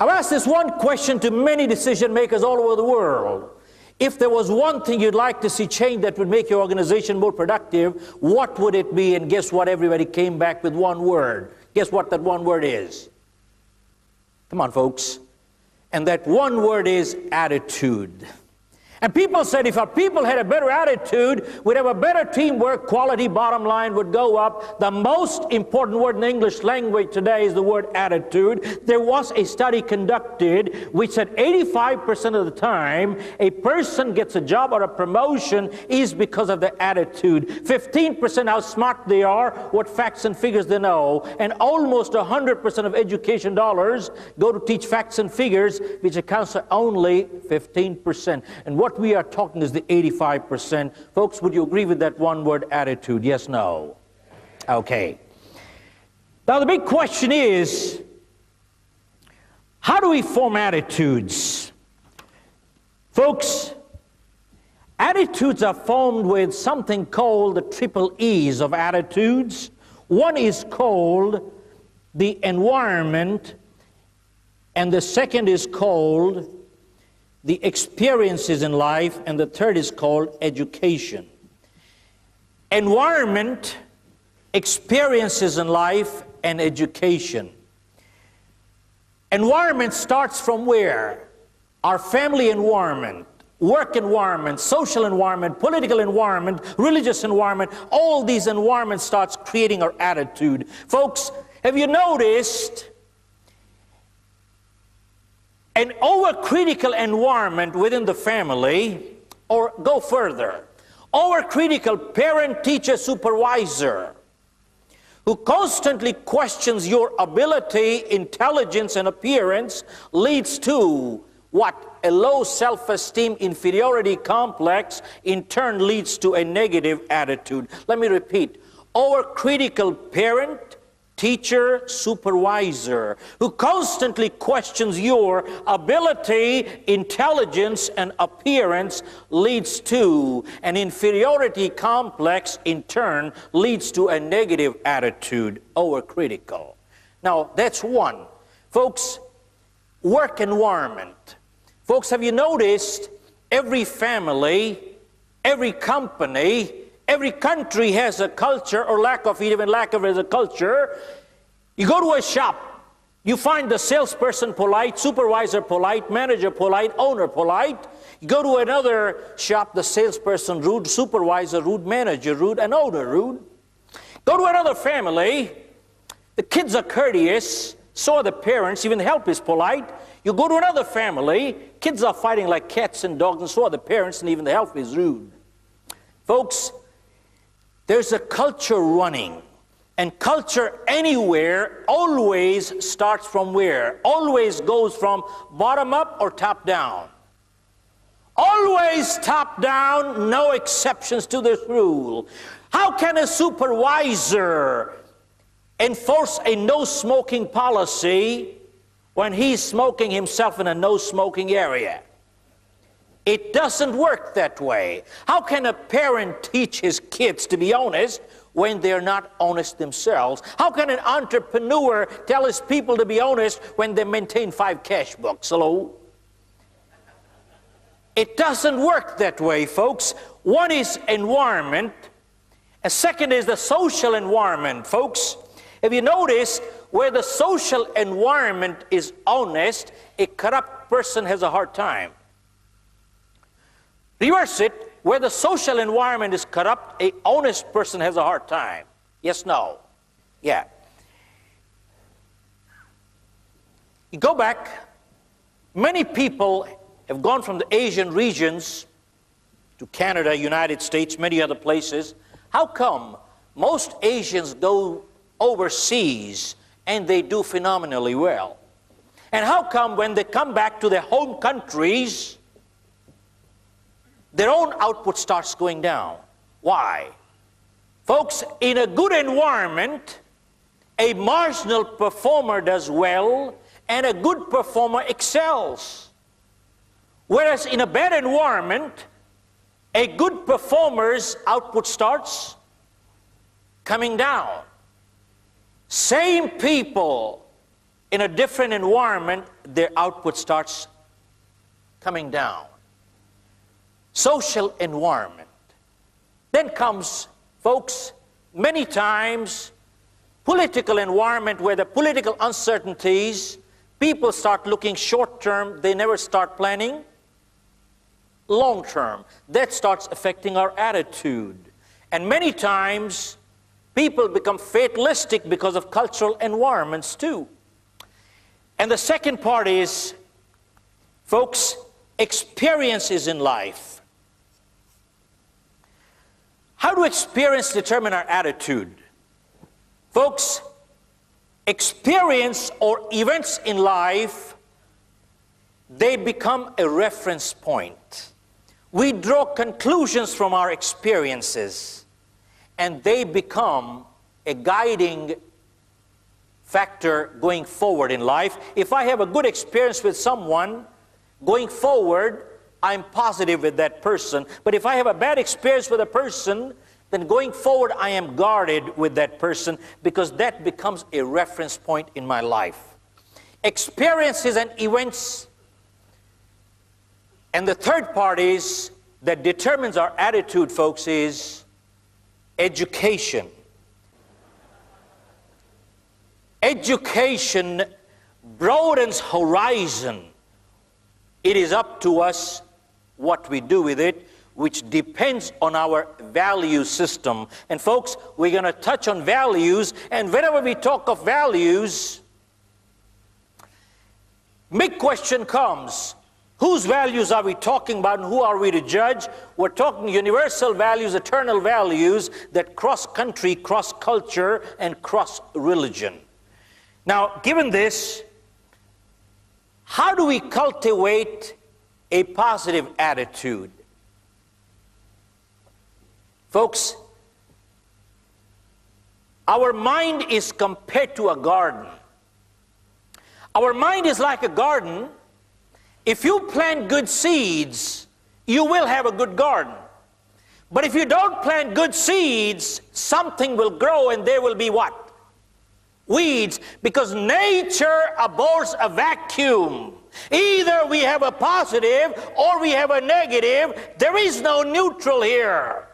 I've asked this one question to many decision makers all over the world. If there was one thing you'd like to see change that would make your organization more productive, what would it be? And guess what? Everybody came back with one word. Guess what that one word is? Come on, folks. And that one word is attitude. And people said if our people had a better attitude, we'd have a better teamwork, quality, bottom line would go up. The most important word in the English language today is the word attitude. There was a study conducted which said 85% of the time a person gets a job or a promotion is because of their attitude. 15% how smart they are, what facts and figures they know. And almost 100% of education dollars go to teach facts and figures, which accounts for only 15%. And what we are talking is the 85%. Folks, would you agree with that one word, attitude? Yes, no? Okay. Now the big question is, how do we form attitudes? Folks, attitudes are formed with something called the triple E's of attitudes. One is called the environment, and the second is called the experiences in life, and the third is called education. Environment, experiences in life, and education. Environment starts from where? Our family environment, work environment, social environment, political environment, religious environment. All these environments starts creating our attitude. Folks, have you noticed an overcritical environment within the family, or go further, overcritical parent, teacher, supervisor, who constantly questions your ability, intelligence, and appearance, leads to what? A low self-esteem, inferiority complex, in turn leads to a negative attitude. Let me repeat. Overcritical parent, teacher, supervisor, who constantly questions your ability, intelligence, and appearance, leads to an inferiority complex, in turn leads to a negative attitude, overcritical. Now, that's one. Folks, work environment. Folks, have you noticed every family, every company, every country has a culture, or lack of it, even lack of it as a culture. You go to a shop, you find the salesperson polite, supervisor polite, manager polite, owner polite. You go to another shop, the salesperson rude, supervisor rude, manager rude, and owner rude. Go to another family, the kids are courteous, so are the parents, even the help is polite. You go to another family, kids are fighting like cats and dogs, and so are the parents, and even the help is rude. Folks, there's a culture running, and culture anywhere always starts from where? Always goes from bottom up or top down. Always top down, no exceptions to this rule. How can a supervisor enforce a no smoking policy when he's smoking himself in a no smoking area? It doesn't work that way. How can a parent teach his kids to be honest when they're not honest themselves? How can an entrepreneur tell his people to be honest when they maintain 5 cash books? Hello? It doesn't work that way, folks. One is environment. A second is the social environment, folks. Have you noticed where the social environment is honest, a corrupt person has a hard time? Reverse it, where the social environment is corrupt, a honest person has a hard time. Yes, no? Yeah. You go back, many people have gone from the Asian regions to Canada, United States, many other places. How come most Asians go overseas and they do phenomenally well? And how come when they come back to their home countries, their own output starts going down? Why? Folks, in a good environment, a marginal performer does well, and a good performer excels. Whereas in a bad environment, a good performer's output starts coming down. Same people in a different environment, their output starts coming down. Social environment. Then comes, folks, many times, political environment where the political uncertainties, people start looking short-term, they never start planning long-term. That starts affecting our attitude. And many times, people become fatalistic because of cultural environments too. And the second part is, folks, experiences in life. How do experience determine our attitude? Folks, experience or events in life, they become a reference point. We draw conclusions from our experiences, and they become a guiding factor going forward in life. If I have a good experience with someone, going forward, I'm positive with that person. But if I have a bad experience with a person, then going forward, I am guarded with that person because that becomes a reference point in my life. Experiences and events. And the third part is that determines our attitude, folks, is education. Education broadens horizon. It is up to us what we do with it, which depends on our value system. And folks, we're going to touch on values, and whenever we talk of values, big question comes. Whose values are we talking about, and who are we to judge? We're talking universal values, eternal values that cross country, cross culture, and cross religion. Now, given this, how do we cultivate a positive attitude? Folks, our mind is compared to a garden. Our mind is like a garden. If you plant good seeds, you will have a good garden. But if you don't plant good seeds, something will grow, and there will be what? Weeds, because nature abhors a vacuum. Either we have a positive or we have a negative. There is no neutral here.